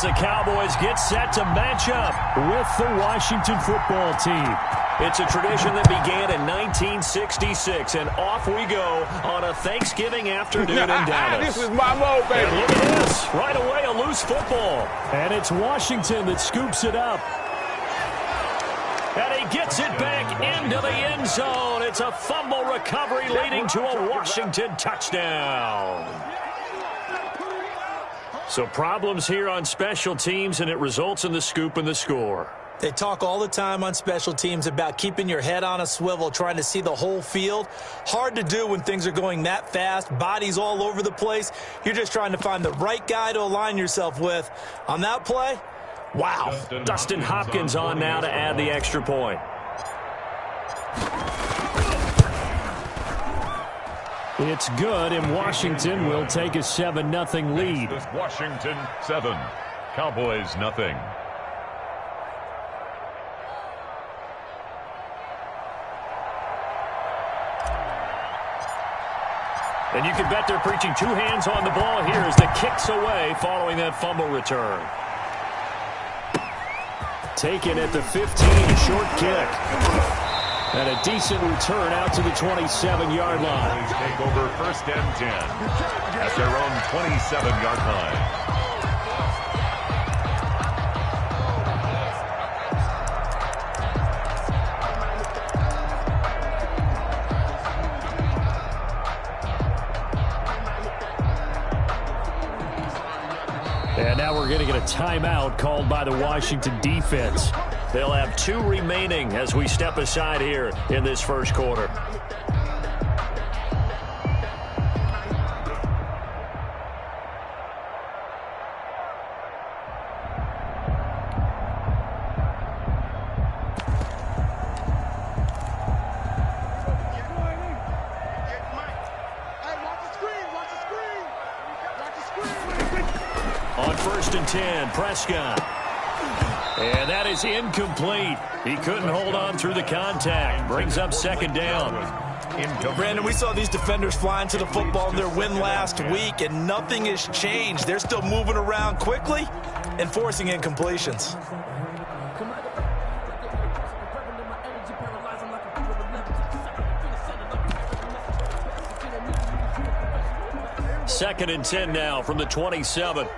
as the Cowboys get set to match up with the Washington football team. It's a tradition that began in 1966, and off we go on a Thanksgiving afternoon in Dallas. This is my mode, baby. And look at this. Right away, a loose football. And it's Washington that scoops it up. And he gets it back into the end zone. It's a fumble recovery leading to a Washington touchdown. So problems here on special teams, and it results in the scoop and the score. They talk all the time on special teams about keeping your head on a swivel, trying to see the whole field. Hard to do when things are going that fast, bodies all over the place. You're just trying to find the right guy to align yourself with. On that play, wow. Dustin Hopkins on now to add the extra point. It's good, and Washington will take a 7-0 lead. Washington 7, Cowboys 0. And you can bet they're preaching two hands on the ball here as the kick's away following that fumble return. Taken at the 15, a short kick. And a decent return out to the 27-yard line. Take over 1st and 10 at their own 27-yard line. And now we're going to get a timeout called by the Washington defense. They'll have 2 remaining as we step aside here in this first quarter. On 1st and 10, Prescott. And that is incomplete. He couldn't hold on through the contact. Brings up 2nd down. Brandon, we saw these defenders flying to the football in their win last week, and nothing has changed. They're still moving around quickly and forcing incompletions. Second and 10 now from the 27.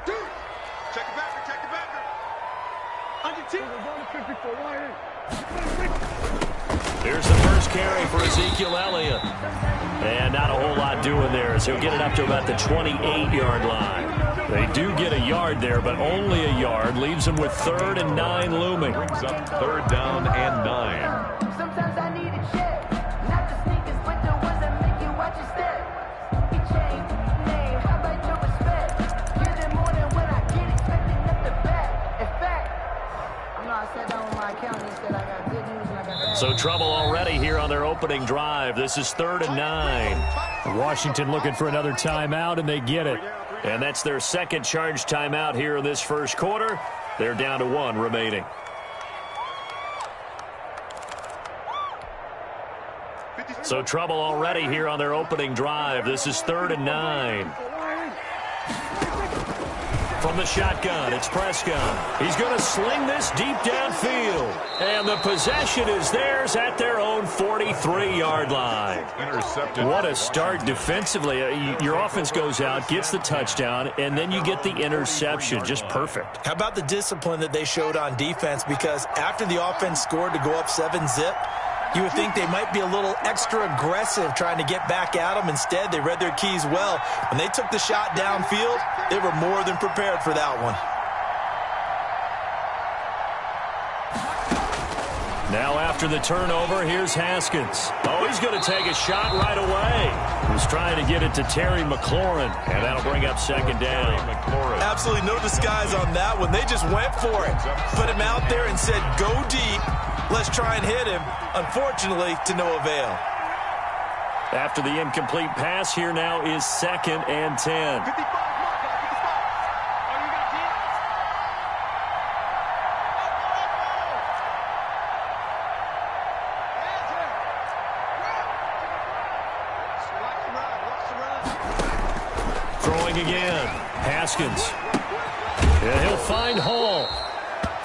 Here's the first carry for Ezekiel Elliott. And not a whole lot doing there as he'll get it up to about the 28-yard line. They do get a yard there, but only a yard. Leaves them with 3rd and 9 looming. Brings up 3rd down and 9. Sometimes I need a check. Not the sneakers, but the ones that make you watch your step. Change name, how about your respect? Get it more than when I get expecting up the back. In fact, I know I sat down with my accountant and said I got good news and I got bad. So trouble already here on their opening drive. This is 3rd and 9. Washington looking for another timeout, and they get it. And that's their second charge timeout here in this first quarter. They're down to 1 remaining. So trouble already here on their opening drive. This is 3rd and 9. From the shotgun, it's Prescott. He's going to sling this deep downfield. And the possession is theirs at their own 43-yard line. Intercepted. What a start defensively. Your offense goes out, gets the touchdown, and then you get the interception. Just perfect. How about the discipline that they showed on defense? Because after the offense scored to go up 7-zip, you would think they might be a little extra aggressive trying to get back at them. Instead, they read their keys well. When they took the shot downfield, they were more than prepared for that one. Now after the turnover, here's Haskins. Oh, he's going to take a shot right away. He's trying to get it to Terry McLaurin, and that'll bring up 2nd down. Absolutely no disguise on that one. They just went for it. Put him out there and said, go deep. Let's try and hit him. Unfortunately, to no avail. After the incomplete pass, here now is 2nd and 10. Throwing again. Haskins. And he'll find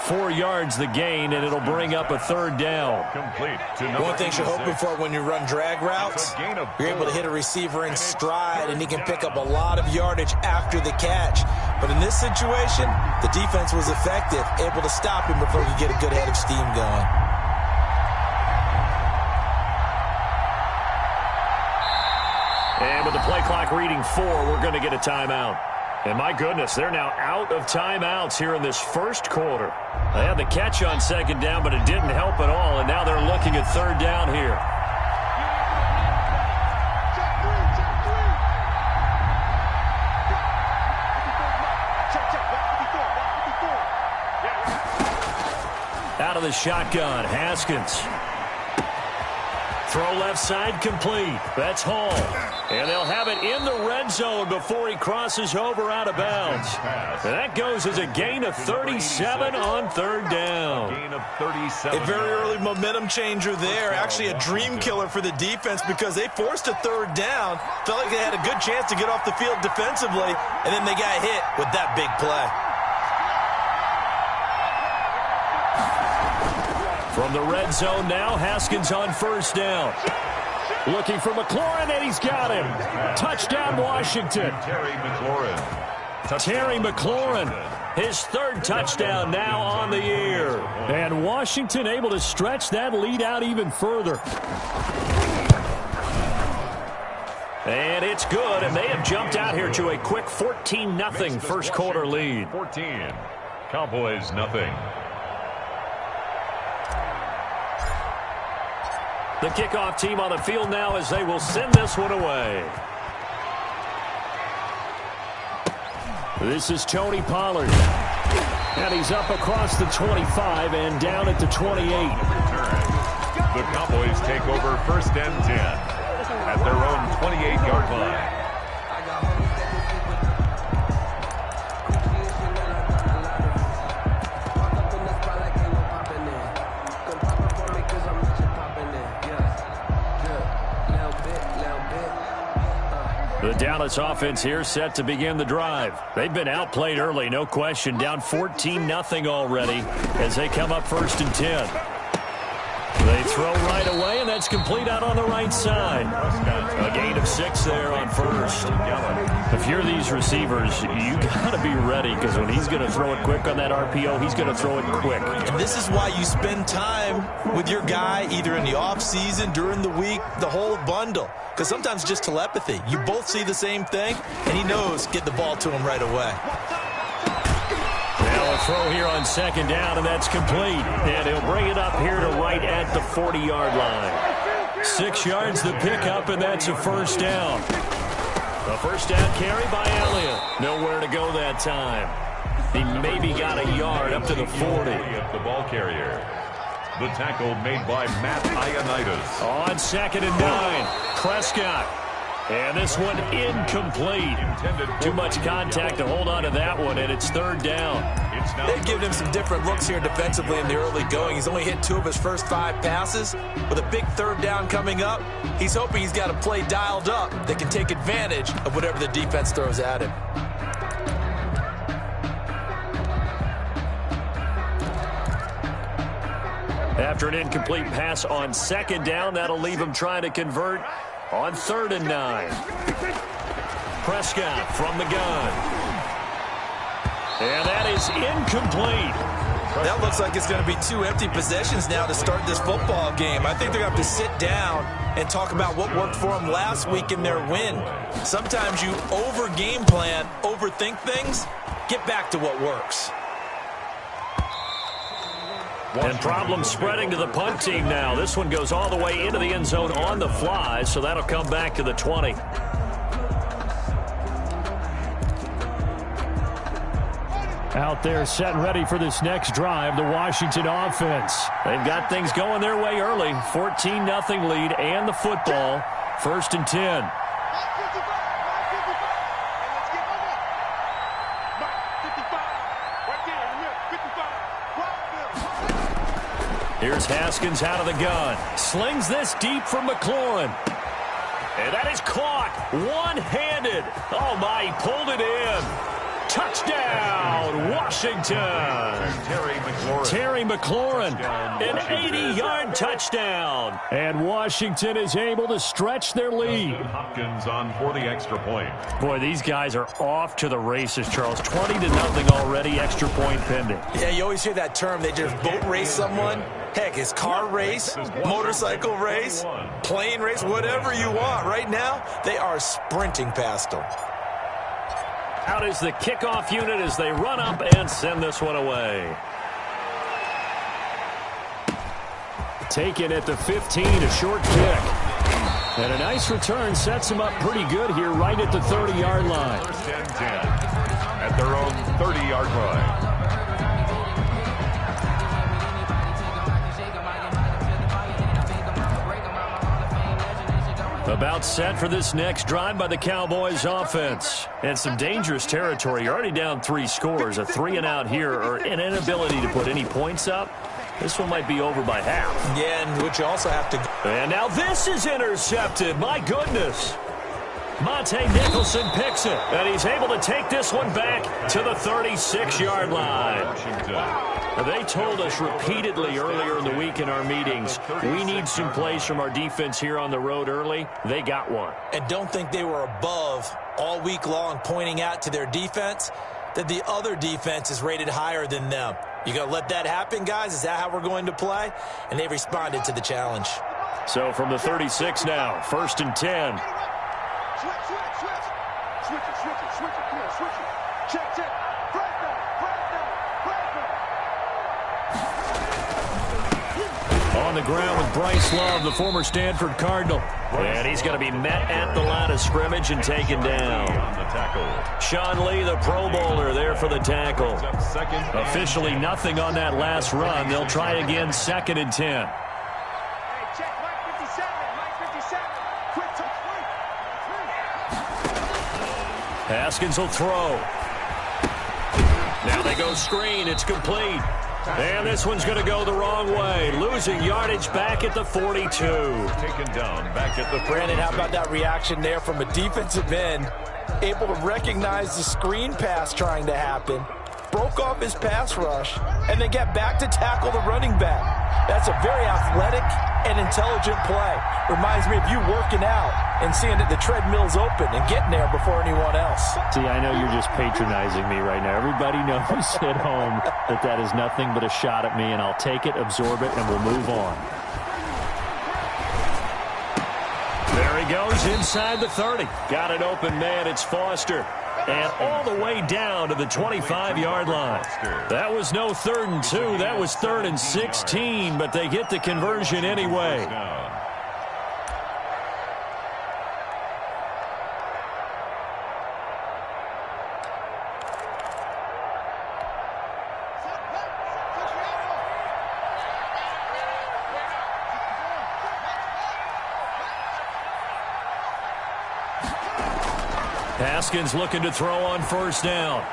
4 yards the gain, and it'll bring up a 3rd down. Complete to One thing you're hoping for when you run drag routes, you're able to hit a receiver in stride, and he can pick up a lot of yardage after the catch. But in this situation, the defense was effective, able to stop him before he could get a good head of steam going. And with the play clock reading 4, we're going to get a timeout. And my goodness, they're now out of timeouts here in this first quarter. They had the catch on 2nd down, but it didn't help at all, and now they're looking at 3rd down here. Out of the shotgun, Haskins. Throw left side complete. That's Hall. And they'll have it in the red zone before he crosses over out of bounds. And that goes as a gain of 37 on 3rd down. A very early momentum changer there. Actually a dream killer for the defense because they forced a 3rd down. Felt like they had a good chance to get off the field defensively. And then they got hit with that big play. From the red zone now, Haskins on 1st down. Looking for McLaurin, and he's got him. Touchdown, Washington. Terry McLaurin, his 3rd touchdown now on the year. And Washington able to stretch that lead out even further. And it's good, and they have jumped out here to a quick 14-0 first quarter lead. 14, Cowboys nothing. The kickoff team on the field now as they will send this one away. This is Tony Pollard. And he's up across the 25 and down at the 28. The Cowboys take over 1st and 10 at their own 28-yard line. The Dallas offense here set to begin the drive. They've been outplayed early, no question. Down 14-0 already as they come up 1st and 10. They throw right away, and that's complete out on the right side. A gain of 6 there on 1st. If you're these receivers, you got to be ready because when he's going to throw it quick on that RPO, he's going to throw it quick. And this is why you spend time with your guy either in the offseason, during the week, the whole bundle. Because sometimes it's just telepathy. You both see the same thing, and he knows get the ball to him right away. Now a throw here on 2nd down, and that's complete. And he'll bring it up here to right at the 40-yard line. 6 yards the pickup, and that's a 1st down. A 1st down carry by Elliott. Nowhere to go that time. He maybe got a yard up to the 40. The ball carrier. The tackle made by Matt Ioannidis. On 2nd and 9, Prescott. And this one incomplete. Too much contact to hold on to that one, and it's 3rd down. They've given him some different looks here defensively in the early going. He's only hit 2 of his first 5 passes. With a big 3rd down coming up, he's hoping he's got a play dialed up that can take advantage of whatever the defense throws at him. After an incomplete pass on 2nd down, that'll leave him trying to convert on 3rd and 9. Prescott from the gun. And that is incomplete. That looks like it's going to be 2 empty possessions now to start this football game. I think they're going to have to sit down and talk about what worked for them last week in their win. Sometimes you over-game plan, overthink things, get back to what works. And problems spreading to the punt team now. This one goes all the way into the end zone on the fly, so that'll come back to the 20. Out there set and ready for this next drive, the Washington offense. They've got things going their way early. 14-0 lead and the football. 1st and 10. Here's Haskins out of the gun. Slings this deep for McLaurin. And that is caught one-handed. Oh, my, he pulled it in. Touchdown. Touchdown, Washington. Terry McLaurin, an 80-yard touchdown. And Washington is able to stretch their lead. Hopkins on for the extra point. Boy, these guys are off to the races, Charles. 20-0 already, extra point pending. Yeah, you always hear that term. They just boat race someone. Heck, it's car race, motorcycle race, plane race, whatever you want. Right now, they are sprinting past them. Out is the kickoff unit as they run up and send this one away. Taken at the 15, a short kick. And a nice return sets them up pretty good here right at the 30-yard line. First and 10 at their own 30-yard line. About set for this next drive by the Cowboys offense. And some dangerous territory. You're already down 3 scores. A 3-and-out here or an inability to put any points up. This one might be over by half. Yeah, and which you also have to... And now this is intercepted. My goodness. Monte Nicholson picks it. And he's able to take this one back to the 36-yard line. They told us repeatedly earlier in the week in our meetings, we need some plays from our defense here on the road early. They got one. And don't think they were above all week long pointing out to their defense that the other defense is rated higher than them. You going to let that happen, guys? Is that how we're going to play? And they responded to the challenge. So from the 36 now, 1st and 10. On the ground with Bryce Love, the former Stanford Cardinal. And he's going to be met at the line of scrimmage and taken down. Sean Lee, the Pro Bowler, there for the tackle. Officially nothing on that last run. They'll try again, 2nd and 10. Haskins will throw. Now they go screen. It's complete. And this one's going to go the wrong way. Losing yardage back at the 42. Taken down back at the 42. Brandon, how about that reaction there from a defensive end? Able to recognize the screen pass trying to happen. Broke off his pass rush. And then get back to tackle the running back. That's a very athletic and intelligent play. Reminds me of you working out and seeing that the treadmill's open and getting there before anyone else. See, I know you're just patronizing me right now. Everybody knows at home that that is nothing but a shot at me, and I'll take it, absorb it, and we'll move on. There he goes inside the 30. Got an open man. It's Foster. And all the way down to the 25-yard line. That was no 3rd and 2. That was 3rd and 16, but they get the conversion anyway. Haskins looking to throw on 1st down.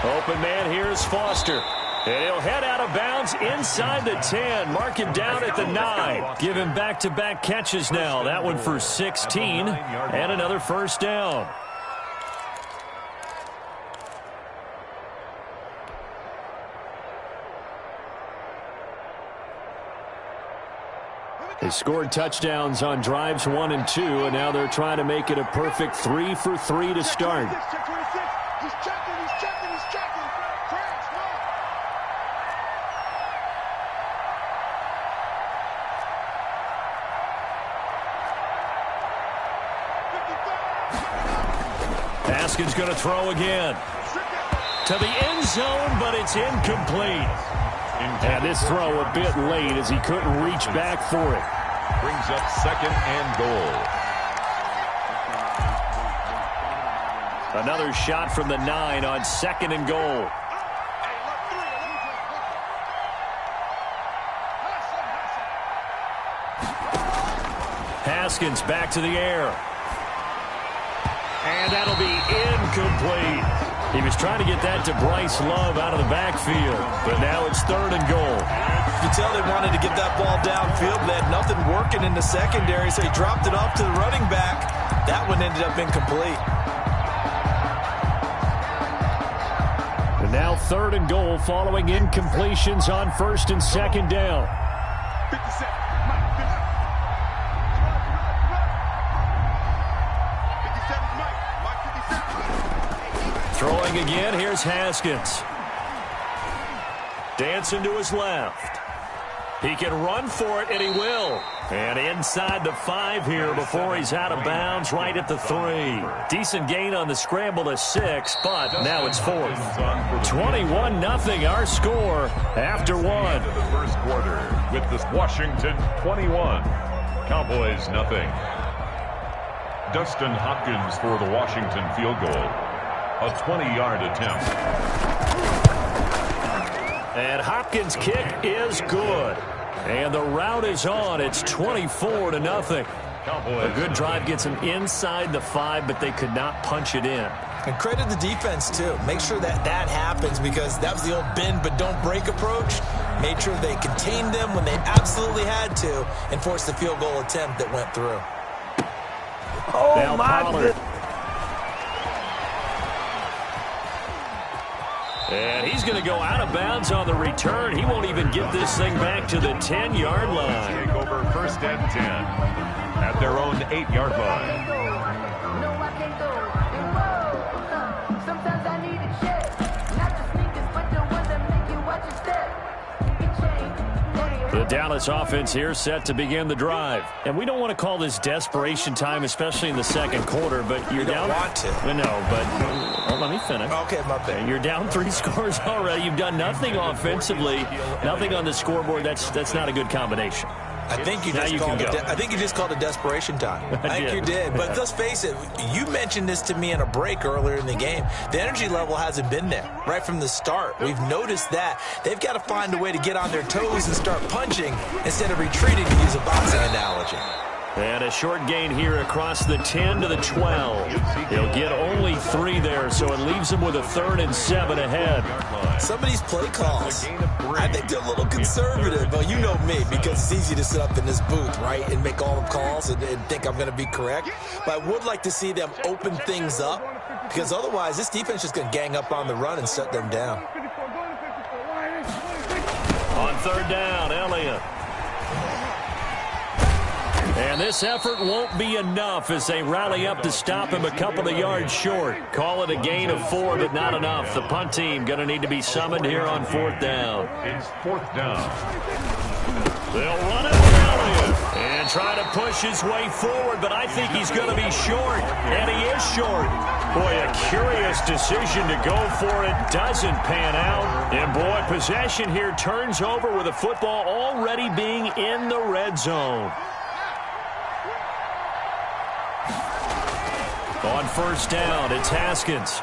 Open man, here's Foster. And he'll head out of bounds inside the 10. Mark him down at the 9. Give him back-to-back catches now. That one for 16 and another 1st down. They scored touchdowns on drives 1 and 2, and now they're trying to make it a perfect 3 for 3 to start. Haskins going to throw again. To the end zone, but it's incomplete. And this throw a bit late as he couldn't reach back for it. Brings up 2nd and goal. Another shot from the 9 on 2nd and goal. Haskins back to the air. And that'll be incomplete. He was trying to get that to Bryce Love out of the backfield, but now it's 3rd and goal. You can tell they wanted to get that ball downfield. They had nothing working in the secondary, so he dropped it off to the running back. That one ended up incomplete. Now 3rd and goal following incompletions on 1st and 2nd down. 57. Throwing again, here's Haskins. Dancing to his left. He can run for it, and he will. And inside the 5 here before he's out of bounds, right at the 3. Decent gain on the scramble to 6, but now it's 4th. 21-0 our score after 1. The first quarter with the Washington 21, Cowboys nothing. Dustin Hopkins for the Washington field goal. A 20-yard attempt. And Hopkins' kick is good. And the route is on. It's 24-0. A good drive gets them inside the 5, but they could not punch it in. And credit the defense, too. Make sure that happens, because that was the old bend but don't break approach. Made sure they contained them when they absolutely had to and forced the field goal attempt that went through. Oh, now my Pollard. And he's going to go out of bounds on the return. He won't even get this thing back to the 10-yard line. Take over 1st and 10 at their own 8-yard line. No, I can't go. Sometimes I need a check. Not the sneakers, but the ones that make you watch your step. The Dallas offense here set to begin the drive. And we don't want to call this desperation time, especially in the 2nd quarter, but you're down. Don't want to. No, but let me finish. Okay, my bad. You're down 3 scores already. You've done nothing offensively, nothing on the scoreboard. That's not a good combination. I think you just called it desperation time. I think you did. But let's face it, you mentioned this to me in a break earlier in the game. The energy level hasn't been there right from the start. We've noticed that. They've got to find a way to get on their toes and start punching instead of retreating, to use a boxing analogy. And a short gain here across the 10 to the 12. He'll get only 3 there, so it leaves him with a 3rd and 7 ahead. Some of these play calls, I think they're a little conservative. But you know me, because it's easy to sit up in this booth, right, and make all the calls and think I'm going to be correct. But I would like to see them open things up, because otherwise this defense is just going to gang up on the run and shut them down. On 3rd down, Elliott. And this effort won't be enough as they rally up to stop him a couple of yards short. Call it a gain of 4, but not enough. The punt team going to need to be summoned here on 4th down. It's 4th down. They'll run it with Elliott and try to push his way forward, but I think he's going to be short, and he is short. Boy, a curious decision to go for it. Doesn't pan out. And, boy, possession here turns over with the football already being in the red zone. On 1st down, it's Haskins.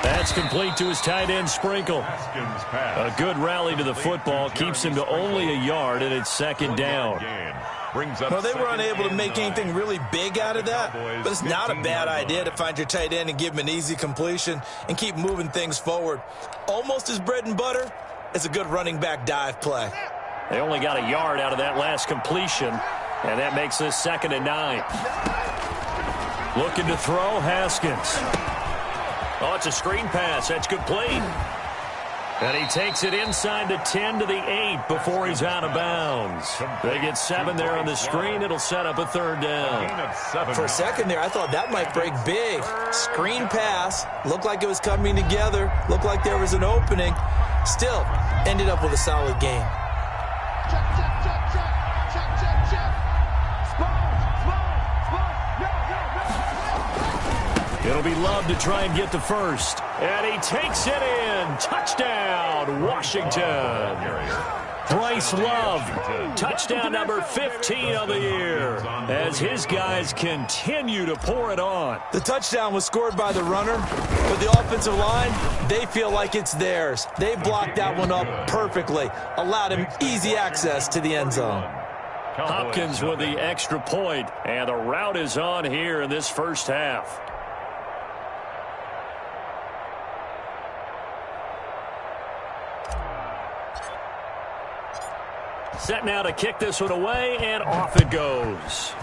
That's complete to his tight end, Sprinkle. A good rally to the football keeps him to only a yard, and it's 2nd down. Well, they were unable to make anything really big out of that, but it's not a bad idea to find your tight end and give him an easy completion and keep moving things forward. Almost as bread and butter as a good running back dive play. They only got a yard out of that last completion, and that makes this 2nd and 9. Looking to throw, Haskins. Oh, it's a screen pass. That's complete. And he takes it inside the 10 to the 8 before he's out of bounds. They get 7 there on the screen. It'll set up a 3rd down. For a second there, I thought that might break big. Screen pass. Looked like it was coming together. Looked like there was an opening. Still, ended up with a solid game. It'll be Love to try and get the first. And he takes it in. Touchdown, Washington. Bryce Love, touchdown number 15 of the year, as his guys continue to pour it on. The touchdown was scored by the runner, but the offensive line, they feel like it's theirs. They blocked that one up perfectly, allowed him easy access to the end zone. Hopkins with the extra point, and the route is on here in this first half. Set now to kick this one away, and off it goes.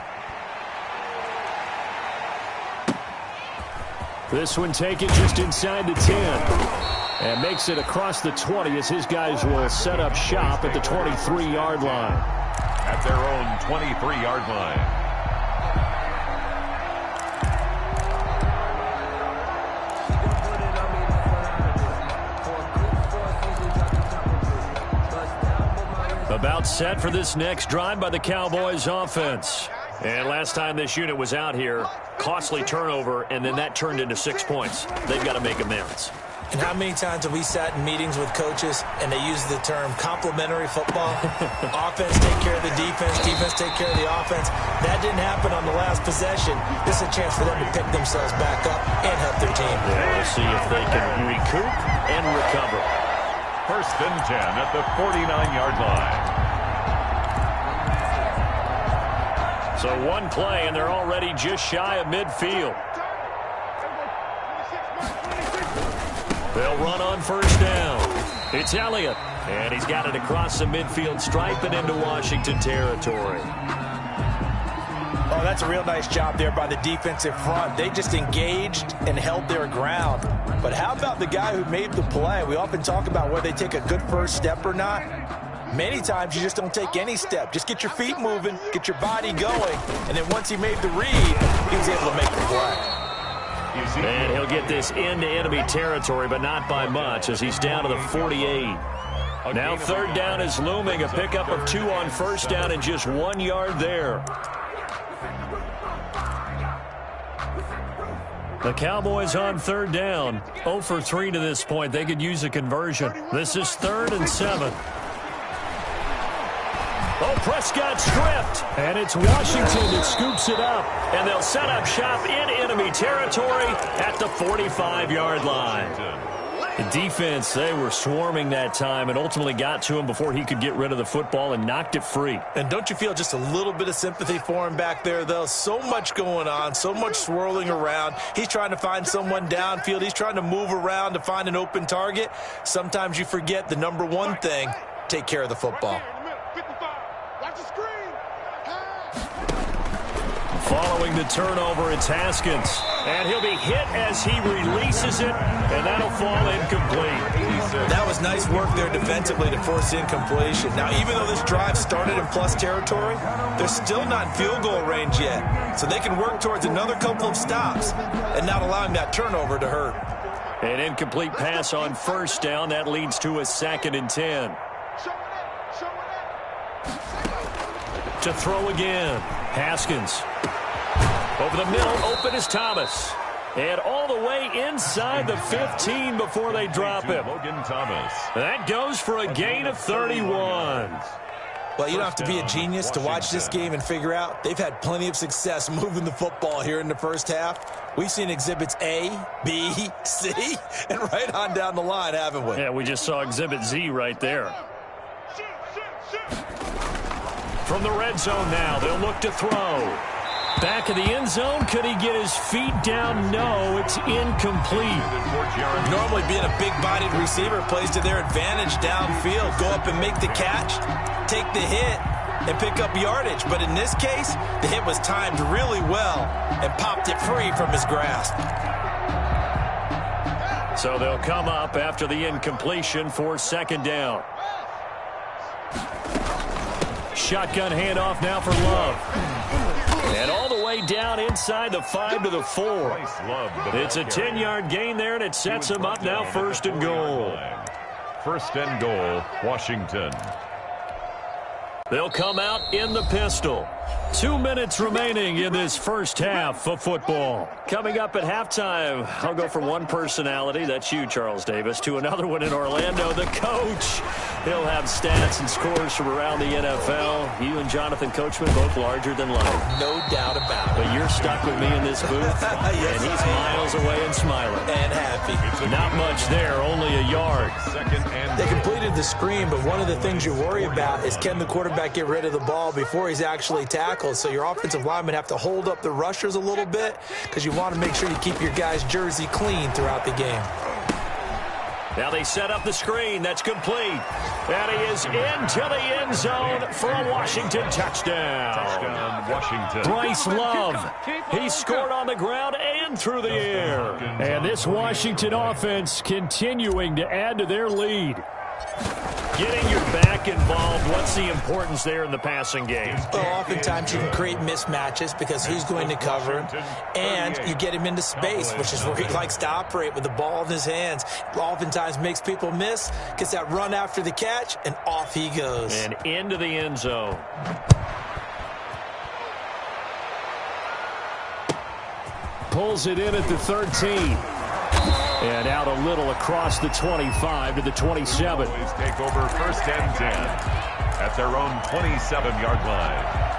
This one taken just inside the 10. And makes it across the 20 as his guys will set up shop at the 23-yard line. At their own 23-yard line. About set for this next drive by the Cowboys offense. And last time this unit was out here, costly turnover, and then that turned into 6 points. They've got to make amends. And how many times have we sat in meetings with coaches and they use the term complementary football? Offense take care of the defense, defense take care of the offense. That didn't happen on the last possession. This is a chance for them to pick themselves back up and help their team. Yeah, we'll see if they can recoup and recover. 1st and 10 at the 49-yard line. So one play, and they're already just shy of midfield. They'll run on 1st down. It's Elliott, and he's got it across the midfield stripe and into Washington territory. Oh, that's a real nice job there by the defensive front. They just engaged and held their ground. But how about the guy who made the play? We often talk about whether they take a good first step or not. Many times you just don't take any step. Just get your feet moving, get your body going, and then once he made the read, he was able to make the play. And he'll get this into enemy territory, but not by much, as he's down to the 48. Now 3rd down is looming, a pickup of 2 on 1st down and just 1 yard there. The Cowboys on 3rd down, 0 for 3 to this point. They could use a conversion. This is 3rd and 7. Oh, Prescott stripped, and it's Washington that scoops it up, and they'll set up shop in enemy territory at the 45-yard line. The defense, they were swarming that time and ultimately got to him before he could get rid of the football and knocked it free. And don't you feel just a little bit of sympathy for him back there, though? So much going on, so much swirling around. He's trying to find someone downfield. He's trying to move around to find an open target. Sometimes you forget the number one thing, take care of the football. Following the turnover, it's Haskins. And he'll be hit as he releases it, and that'll fall incomplete. That was nice work there defensively to force incompletion. Now, even though this drive started in plus territory, they're still not in field goal range yet. So they can work towards another couple of stops and not allowing that turnover to hurt. An incomplete pass on 1st down. That leads to a 2nd and 10. To throw again. Haskins. Over the middle, open is Thomas. And all the way inside the 15 before they drop him. Logan Thomas. That goes for a gain of 31. Well, you don't have to be a genius to watch this game and figure out they've had plenty of success moving the football here in the first half. We've seen exhibits A, B, C, and right on down the line, haven't we? Yeah, we just saw exhibit Z right there. From the red zone now, they'll look to throw. Back of the end zone, could he get his feet down? No, it's incomplete. Normally being a big-bodied receiver plays to their advantage downfield. Go up and make the catch, take the hit, and pick up yardage. But in this case, the hit was timed really well and popped it free from his grasp. So they'll come up after the incompletion for 2nd down. Shotgun handoff now for Love. And all the way down inside the 5 to the 4. It's a 10-yard gain there, and it sets him up now 1st and goal. 1st and goal, Washington. They'll come out in the pistol. 2 minutes remaining in this first half of football. Coming up at halftime, I'll go from one personality, that's you, Charles Davis, to another one in Orlando, the coach. He'll have stats and scores from around the NFL. You and Jonathan Coachman, both larger than life. No doubt about it. But you're stuck with me in this booth, yes, and he's miles away and smiling. And happy. Not much there, only a yard. They completed the screen, but one of the things you worry about is can the quarterback get rid of the ball before he's actually tackled. So your offensive linemen have to hold up the rushers a little bit because you want to make sure you keep your guy's jersey clean throughout the game. Now they set up the screen. That's complete. And he is into the end zone for a Washington touchdown. Touchdown, Washington. Bryce Love. He scored on the ground and through the air. And this Washington offense continuing to add to their lead. Getting your back involved, what's the importance there in the passing game? Well, oftentimes you can create mismatches because who's going to cover him, and you get him into space, which is where he likes to operate with the ball in his hands. Oftentimes makes people miss, gets that run after the catch, and off he goes. And into the end zone. Pulls it in at the 13. And out a little across the 25 to the 27. Cowboys take over first and 10 at their own 27-yard line.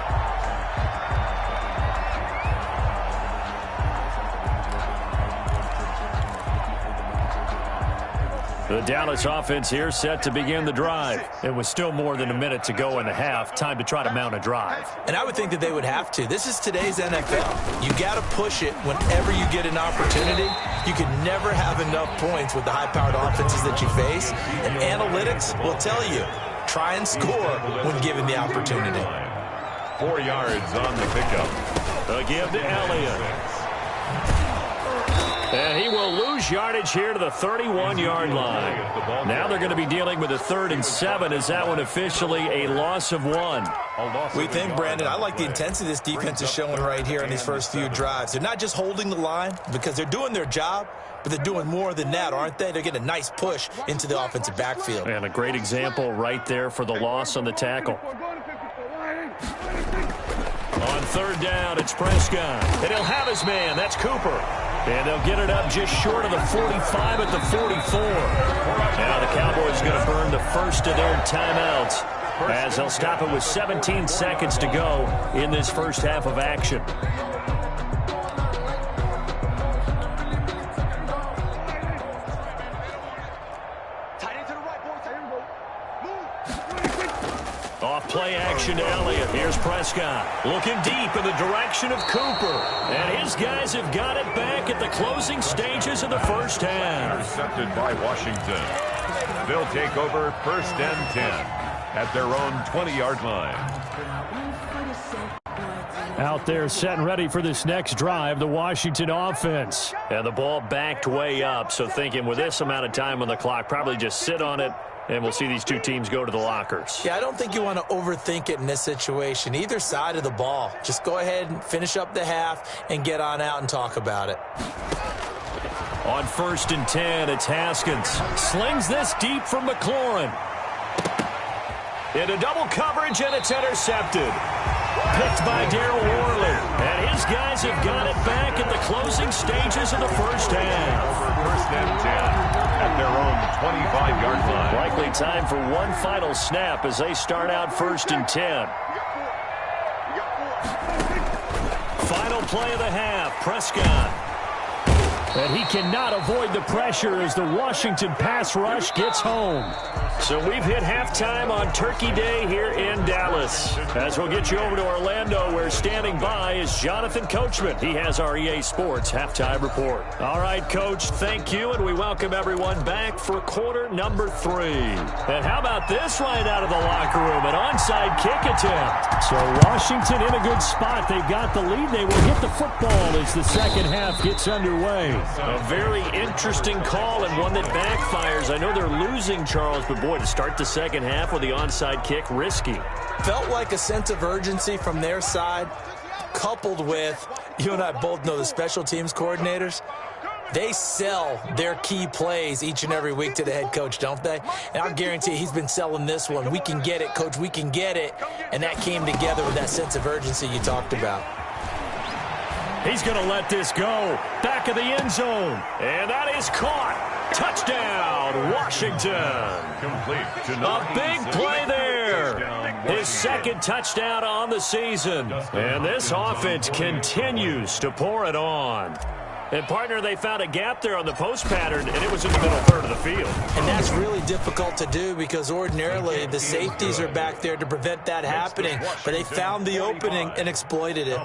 The Dallas offense here set to begin the drive. It was still more than a minute to go in the half. Time to try to mount a drive. And I would think that they would have to. This is today's NFL. You got to push it whenever you get an opportunity. You can never have enough points with the high-powered offenses that you face. And analytics will tell you, try and score when given the opportunity. 4 yards on the pickup. The give to Elliott. And he will lose yardage here to the 31-yard line. Now they're going to be dealing with a 3rd and 7. Is that one officially a loss of 1? We think, Brandon, I like the intensity this defense is showing right here in these first few drives. They're not just holding the line because they're doing their job, but they're doing more than that, aren't they? They're getting a nice push into the offensive backfield. And a great example right there for the loss on the tackle. On 3rd down, it's Prescott. And he'll have his man. That's Cooper. And they'll get it up just short of the 45 at the 44. Now the Cowboys going to burn the first of their timeouts as they'll stop it with 17 seconds to go in this first half of action. Off play action to Elliott. Here's Prescott looking deep in the direction of Cooper. And his guys have got it back at the closing stages of the first half. Intercepted by Washington. They'll take over first and 10 at their own 20-yard line. Out there set and ready for this next drive, the Washington offense. And the ball backed way up, so thinking with this amount of time on the clock, probably just sit on it. And we'll see these two teams go to the lockers. Yeah, I don't think you want to overthink it in this situation. Either side of the ball. Just go ahead and finish up the half and get on out and talk about it. On 1st and 10, it's Haskins. Slings this deep from McLaurin. Into double coverage, and it's intercepted. Picked by Darryl Worley. And his guys have got it back at the closing stages of the first half. First and 10 at their own 25-yard line. Likely time for one final snap as they start out 1st and 10. Final play of the half, Prescott. And he cannot avoid the pressure as the Washington pass rush gets home. So we've hit halftime on Turkey Day here in Dallas. As we'll get you over to Orlando, where standing by is Jonathan Coachman. He has our EA Sports halftime report. All right, Coach, thank you, and we welcome everyone back for quarter number 3. And how about this right out of the locker room, an onside kick attempt. So Washington in a good spot. They've got the lead. They will get the football as the second half gets underway. A very interesting call and one that backfires. I know they're losing, Charles, but boy, to start the second half with the onside kick, risky. Felt like a sense of urgency from their side, coupled with, you and I both know the special teams coordinators, they sell their key plays each and every week to the head coach, don't they? And I'll guarantee you he's been selling this one. We can get it, Coach, we can get it. And that came together with that sense of urgency you talked about. He's going to let this go. Back of the end zone. And that is caught. Touchdown, Washington. Complete to a big play there. His second touchdown on the season. And this offense continues to pour it on. And, partner, they found a gap there on the post pattern, and it was in the middle third of the field. And that's really difficult to do because ordinarily the safeties are back there to prevent that happening. But they found the opening and exploited it.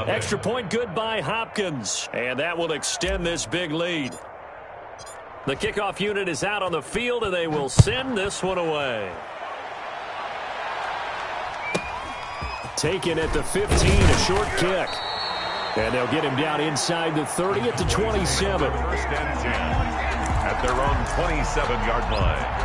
Extra point good by Hopkins. And that will extend this big lead. The kickoff unit is out on the field, and they will send this one away. Taken at the 15, a short kick. And they'll get him down inside the 30 at the 27. First and 10 at their own 27-yard line.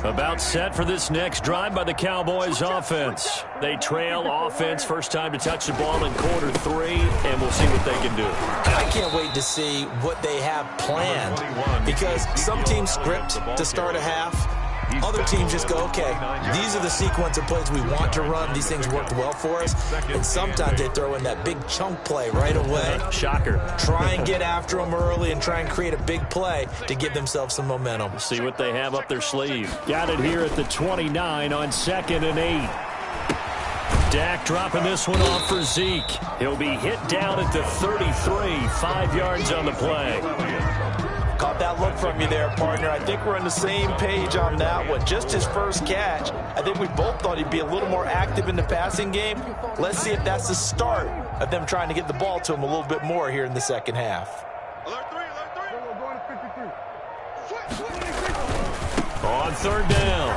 About set for this next drive by the Cowboys offense. They trail offense, first time to touch the ball in quarter 3, and we'll see what they can do. I can't wait to see what they have planned, because some teams script to start a half. Other teams just go, okay, these are the sequence of plays we want to run. These things worked well for us. And sometimes they throw in that big chunk play right away. Shocker. Try and get after them early and try and create a big play to give themselves some momentum. See what they have up their sleeve. Got it here at the 29 on 2nd and 8. Dak dropping this one off for Zeke. He'll be hit down at the 33, 5 yards on the play. Caught that look from you there, partner. I think we're on the same page on that one. Just his first catch. I think we both thought he'd be a little more active in the passing game. Let's see if that's the start of them trying to get the ball to him a little bit more here in the second half. On 3rd down,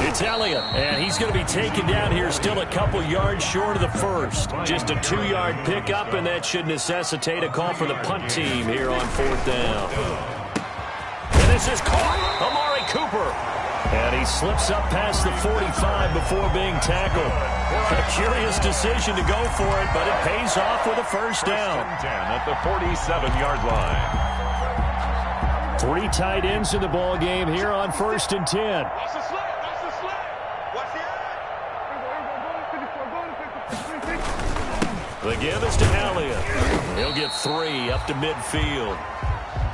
it's Elliott, and he's going to be taken down here still a couple yards short of the first. Just a 2-yard pickup, and that should necessitate a call for the punt team here on 4th down. And this is caught, Amari Cooper. And he slips up past the 45 before being tackled. A curious decision to go for it, but it pays off with a first down. 10 at the 47-yard line. 3 tight ends in the ball game here on 1st and 10. Watch the slide. Watch the slide. Watch the The give is to Elliott. He'll get 3 up to midfield.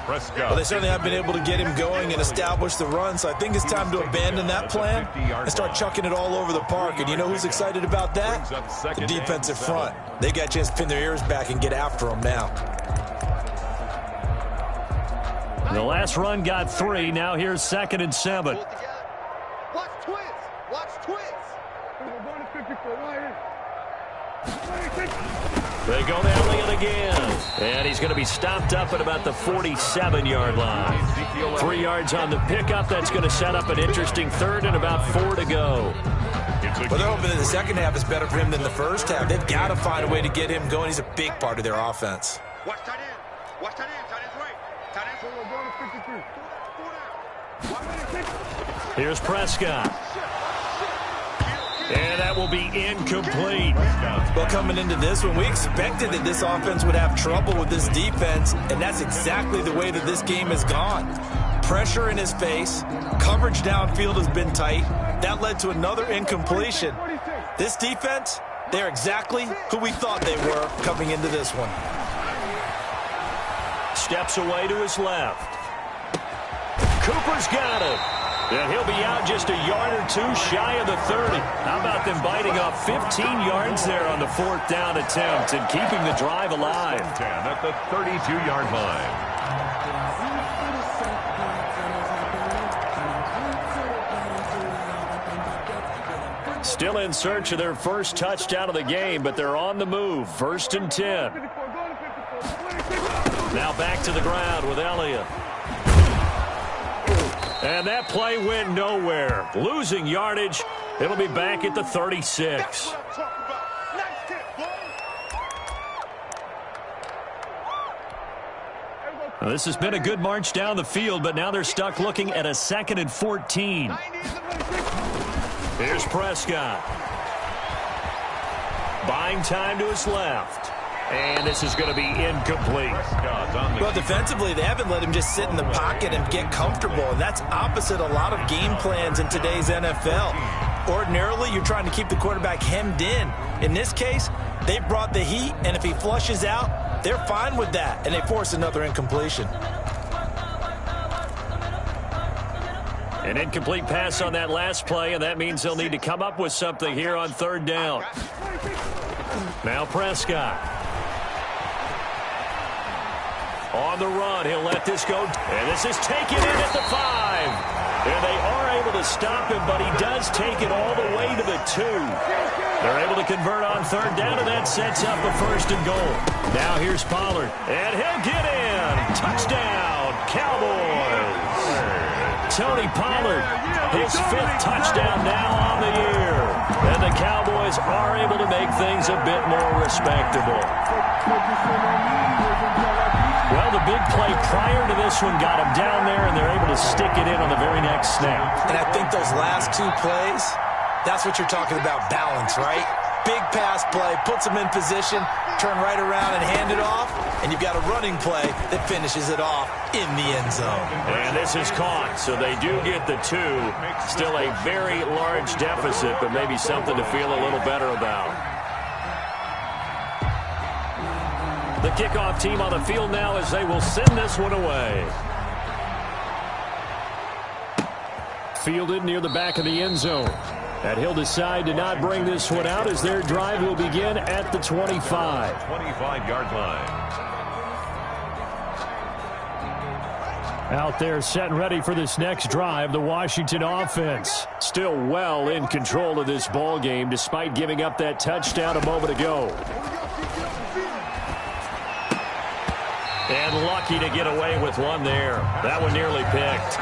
Well, they certainly have been able to get him going and establish the run, so I think it's time to abandon that plan and start chucking it all over the park. And you know who's excited about that? The defensive front. They got a chance to pin their ears back and get after him now. The last run got 3. Now here's 2nd and 7. Watch twins. Watch twins. They go to Elliott again. And he's going to be stopped up at about the 47-yard line. 3 yards on the pickup. That's going to set up an interesting 3rd and about 4 to go. Well, they're hoping that the second half is better for him than the first half. They've got to find a way to get him going. He's a big part of their offense. Watch tight end. Watch tight end. Tight end's right. Tight end's Here's Prescott. And that will be incomplete. Well, coming into this one, we expected that this offense would have trouble with this defense, and that's exactly the way that this game has gone. Pressure in his face. Coverage downfield has been tight. That led to another incompletion. This defense, they're exactly who we thought they were coming into this one. Steps away to his left. Cooper's got it. And he'll be out just a yard or 2 shy of the 30. How about them biting off 15 yards there on the 4th down attempt and keeping the drive alive? 10 at the 32-yard line. Still in search of their first touchdown of the game, but they're on the move. 1st and 10. Now back to the ground with Elliott. And that play went nowhere. Losing yardage. It'll be back at the 36. Now, this has been a good march down the field, but now they're stuck looking at a 2nd and 14. Here's Prescott. Buying time to his left. And this is going to be incomplete. Well, defensively, they haven't let him just sit in the pocket and get comfortable, and that's opposite a lot of game plans in today's NFL. Ordinarily, you're trying to keep the quarterback hemmed in. In this case, they brought the heat, and if he flushes out, they're fine with that, and they force another incompletion. An incomplete pass on that last play, and that means they'll need to come up with something here on 3rd down. Now Prescott. On the run, he'll let this go. And this is taken in at the 5. And they are able to stop him, but he does take it all the way to the 2. They're able to convert on third down, and that sets up a 1st and goal. Now here's Pollard, and he'll get in. Touchdown, Cowboys. Tony Pollard, his 5th touchdown now on the year. And the Cowboys are able to make things a bit more respectable. Well, the big play prior to this one got him down there, and they're able to stick it in on the very next snap. And I think those last 2 plays, that's what you're talking about, balance, right? Big pass play, puts them in position, turn right around and hand it off, and you've got a running play that finishes it off in the end zone. And this is caught, so they do get the 2. Still a very large deficit, but maybe something to feel a little better about. The kickoff team on the field now as they will send this one away. Fielded near the back of the end zone. And he'll decide to not bring this one out as their drive will begin at the 25. 25-yard line. Out there set and ready for this next drive, the Washington offense. Still well in control of this ball game despite giving up that touchdown a moment ago. And lucky to get away with one there. That one nearly picked.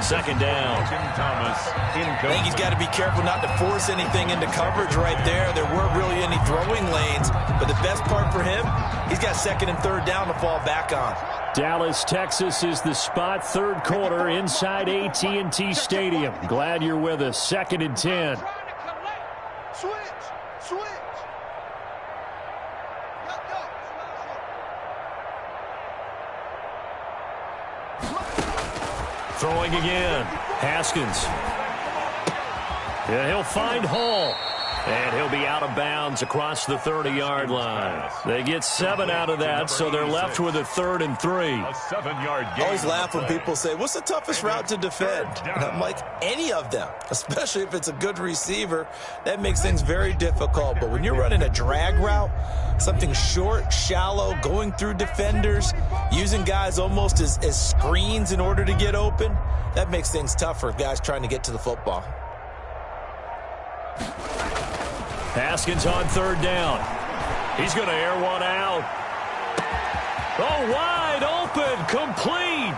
Second down. I think he's got to be careful not to force anything into coverage right there. There weren't really any throwing lanes, but the best part for him, he's got 2nd and 3rd down to fall back on. Dallas, Texas is the spot, 3rd quarter inside AT&T Stadium. Glad you're with us. 2nd and 10. Switch. Throwing again. Haskins. Yeah, he'll find Hall. And he'll be out of bounds across the 30-yard line. They get 7 out of that, so they're left with a 3rd and 3. A 7-yard gain. I always laugh when people say, what's the toughest route to defend? And I'm like, any of them, especially if it's a good receiver. That makes things very difficult. But when you're running a drag route, something short, shallow, going through defenders, using guys almost as screens in order to get open, that makes things tough for guys trying to get to the football. Haskins on 3rd down. He's going to air one out. Oh, wide open, complete.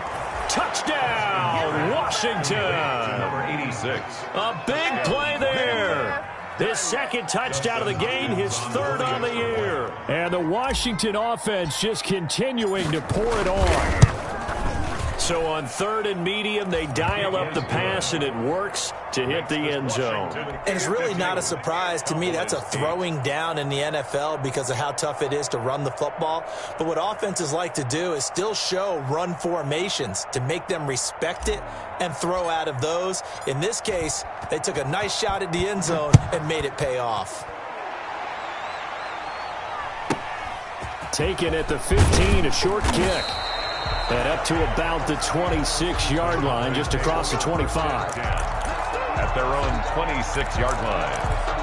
Touchdown, Washington. Number 86. A big play there. His 2nd touchdown of the game, his 3rd on the year. And the Washington offense just continuing to pour it on. So on 3rd and medium, they dial up the pass, and it works to hit the end zone. And it's really not a surprise to me. That's a throwing down in the NFL because of how tough it is to run the football. But what offenses like to do is still show run formations to make them respect it and throw out of those. In this case, they took a nice shot at the end zone and made it pay off. Taken at the 15, a short kick. And up to about the 26-yard line, just across the 25. At their own 26-yard line.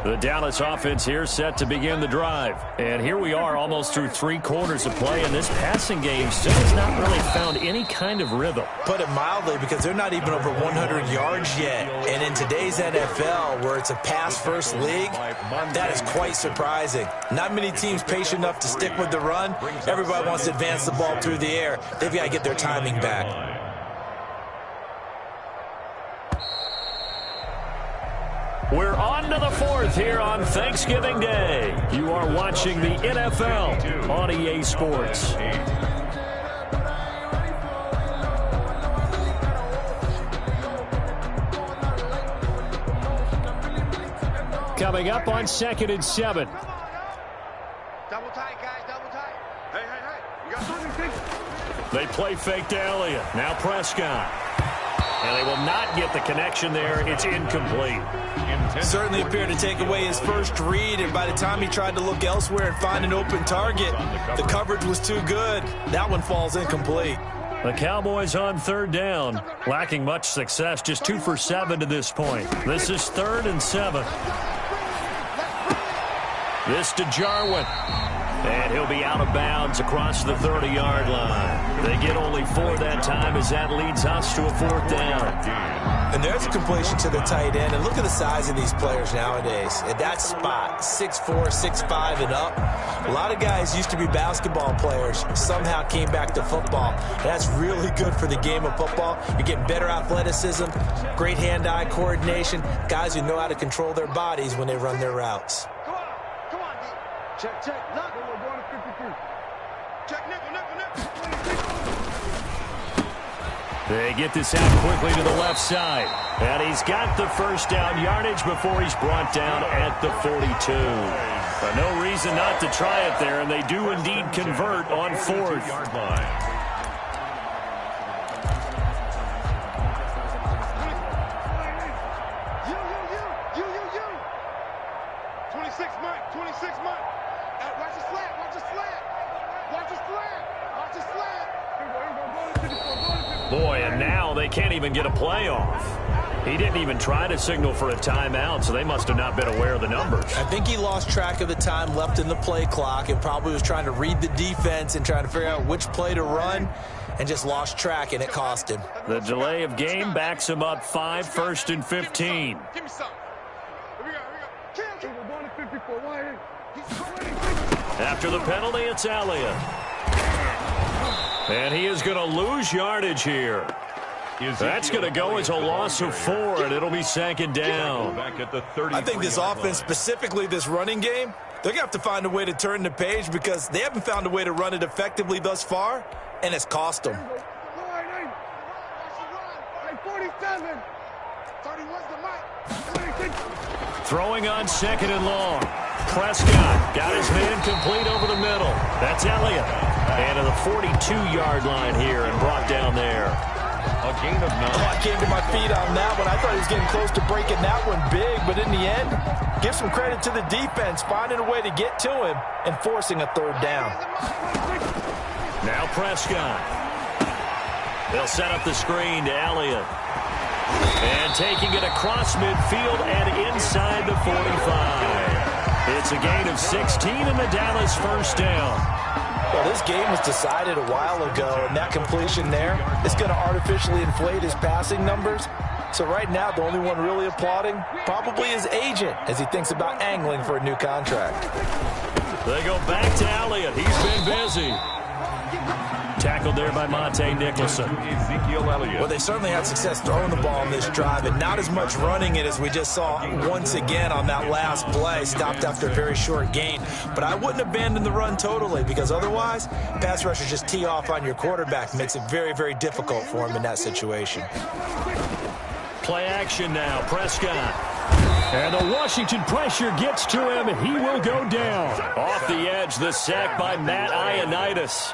The Dallas offense here set to begin the drive. And here we are almost through 3 quarters of play, and this passing game still has not really found any kind of rhythm. Put it mildly, because they're not even over 100 yards yet. And in today's NFL, where it's a pass-first league, that is quite surprising. Not many teams patient enough to stick with the run. Everybody wants to advance the ball through the air. They've got to get their timing back. We're on to the 4th here on Thanksgiving Day. You are watching the NFL on EA Sports. Coming up on 2nd and 7. Double tight, guys, double tight. Hey, you got something? They play fake to Elliott. Now Prescott. And they will not get the connection there. It's incomplete. Certainly appeared to take away his first read, and by the time he tried to look elsewhere and find an open target, the coverage was too good. That one falls incomplete. The Cowboys on third down, lacking much success, just 2 for 7 to this point. This is 3rd and 7. This to Jarwin. And he'll be out of bounds across the 30-yard line. They get only 4 that time as that leads us to a 4th down. And there's a completion to the tight end. And look at the size of these players nowadays. At that spot, 6'4", 6'5", and up. A lot of guys used to be basketball players, somehow came back to football. That's really good for the game of football. You're getting better athleticism, great hand-eye coordination, guys who know how to control their bodies when they run their routes. Come on, D. Check, check. Look. We're going to 53. Check, nickel. They get this out quickly to the left side. And he's got the first down yardage before he's brought down at the 42. But no reason not to try it there, and they do indeed convert on 4th. Yard line. You. 26 Mike. Watch the slant. Watch the slant. Boy, and now they can't even get a play off. He didn't even try to signal for a timeout, so they must have not been aware of the numbers. I think he lost track of the time left in the play clock and probably was trying to read the defense and trying to figure out which play to run and just lost track, and it cost him. The delay of game backs him up 5, 1st and 15. Give me some. Here we go. We're going to 54. Why? After the penalty, it's Elliott. And he is going to lose yardage here. That's going to go as a loss of 4, and it'll be 2nd down. I think this offense, specifically this running game, they're going to have to find a way to turn the page because they haven't found a way to run it effectively thus far, and it's cost them. 47. 31's the mic. Throwing on 2nd and long. Prescott got his man complete over the middle. That's Elliott. And to the 42-yard line here and brought down there. A gain of 9. I came to my feet on that one. I thought he was getting close to breaking that one big, but in the end, give some credit to the defense, finding a way to get to him and forcing a 3rd down. Now Prescott. They'll set up the screen to Elliott. And taking it across midfield and inside the 45. It's a gain of 16 and the Dallas 1st down. Well, this game was decided a while ago, and that completion there is going to artificially inflate his passing numbers. So right now, the only one really applauding probably his agent as he thinks about angling for a new contract. They go back to Elliott. He's been busy. Tackled there by Monte Nicholson. Ezekiel Elliott. Well, they certainly had success throwing the ball on this drive, and not as much running it as we just saw once again on that last play. Stopped after a very short gain. But I wouldn't abandon the run totally, because otherwise, pass rushers just tee off on your quarterback. Makes it very, very difficult for him in that situation. Play action now. Prescott. And the Washington pressure gets to him, and he will go down. Off the edge, the sack by Matt Ioannidis.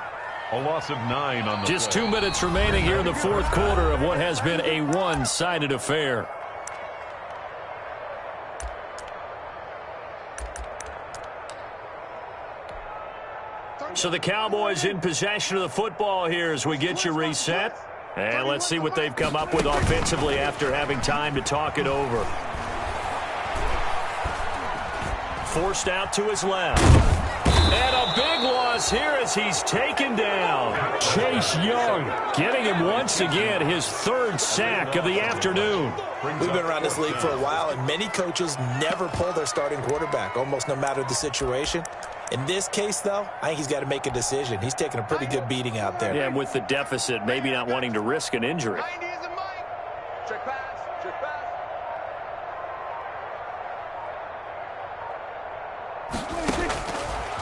A loss of 9 on the Just play. 2 minutes remaining here in the 4th quarter of what has been a one-sided affair. So the Cowboys in possession of the football here as we get you reset. And let's see what they've come up with offensively after having time to talk it over. Forced out to his left. And a big loss here as he's taken down. Chase Young getting him once again his 3rd sack of the afternoon. We've been around this league for a while, and many coaches never pull their starting quarterback, almost no matter the situation. In this case, though, I think he's got to make a decision. He's taking a pretty good beating out there. Yeah, and with the deficit, maybe not wanting to risk an injury. 90 is the mic. Check pass.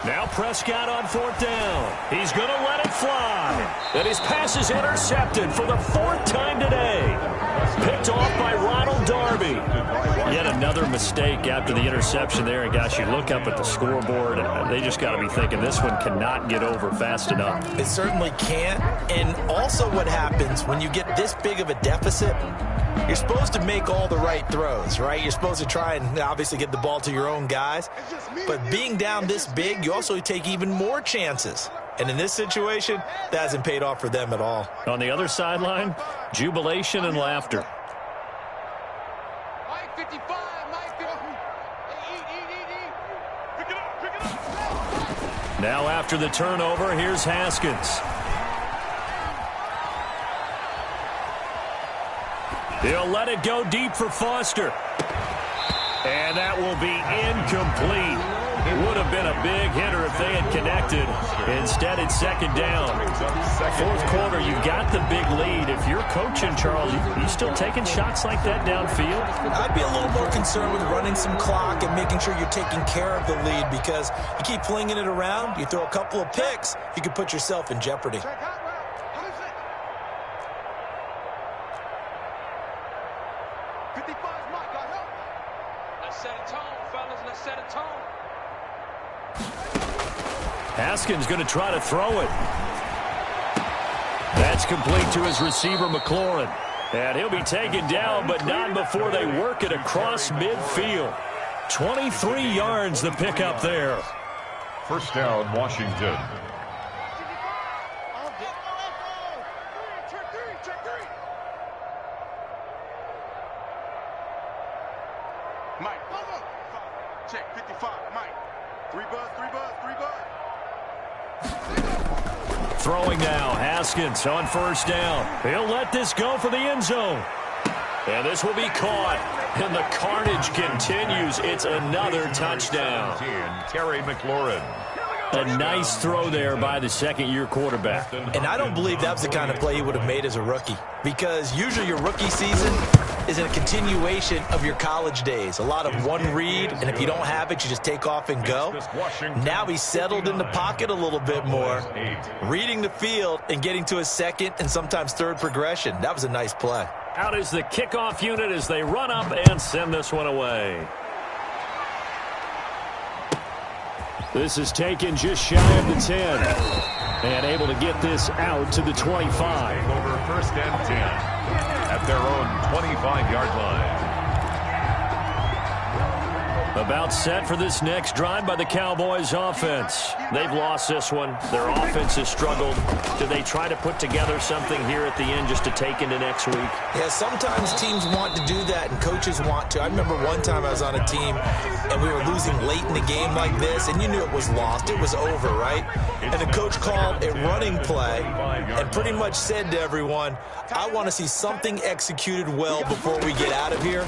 Now Prescott on 4th down. He's going to let it fly. And his pass is intercepted for the 4th time today. Picked off by Ronald Darby. Yet another mistake after the interception there. And, gosh, you look up at the scoreboard, and they just got to be thinking this one cannot get over fast enough. It certainly can't. And also what happens when you get this big of a deficit, you're supposed to make all the right throws, right? You're supposed to try and obviously get the ball to your own guys. But being down this big, you also take even more chances. And in this situation, that hasn't paid off for them at all. On the other sideline, jubilation and laughter. Mike 55, Mike 50. Pick it up, pick it up. Now after the turnover, here's Haskins. He'll let it go deep for Foster. And that will be incomplete. Would have been a big hitter if they had connected. Instead, it's second down. Fourth quarter, you've got the big lead. If you're coaching, Charles, you still taking shots like that downfield? I'd be a little more concerned with running some clock and making sure you're taking care of the lead, because you keep flinging it around, you throw a couple of picks, you could put yourself in jeopardy. 55's Mike, I help. Let's set a tone, fellas. Let's set a tone. Haskins going to try to throw it. That's complete to his receiver, McLaurin. And he'll be taken down, but not before they work it across midfield. 23 yards the pickup there. First down, Washington. Mike, check 55, Mike. Three buzz. Throwing now, Haskins on first down. He'll let this go for the end zone. And this will be caught. And the carnage continues. It's another touchdown. Terry McLaurin. A nice throw there by the second-year quarterback. And I don't believe that was the kind of play he would have made as a rookie, because usually your rookie season is a continuation of your college days. A lot of one read, and if you don't have it, you just take off and go. Now he's settled in the pocket a little bit more, reading the field and getting to his second and sometimes third progression. That was a nice play. Out is the kickoff unit as they run up and send this one away. This is taken just shy of the 10. And able to get this out to the 25. Over first and 10 at their own 25-yard line. About set for this next drive by the Cowboys offense. They've lost this one. Their offense has struggled. Do they try to put together something here at the end just to take into next week? Yeah, sometimes teams want to do that and coaches want to. I remember one time I was on a team and we were losing late in the game like this, and you knew it was lost. It was over, right? And the coach called a running play and pretty much said to everyone, I want to see something executed well before we get out of here.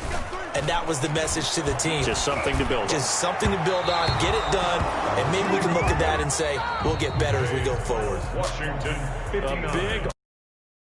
And that was the message to the team. Just something to build on. Just something to build on, get it done, and maybe we can look at that and say, we'll get better as we go forward. Washington, A big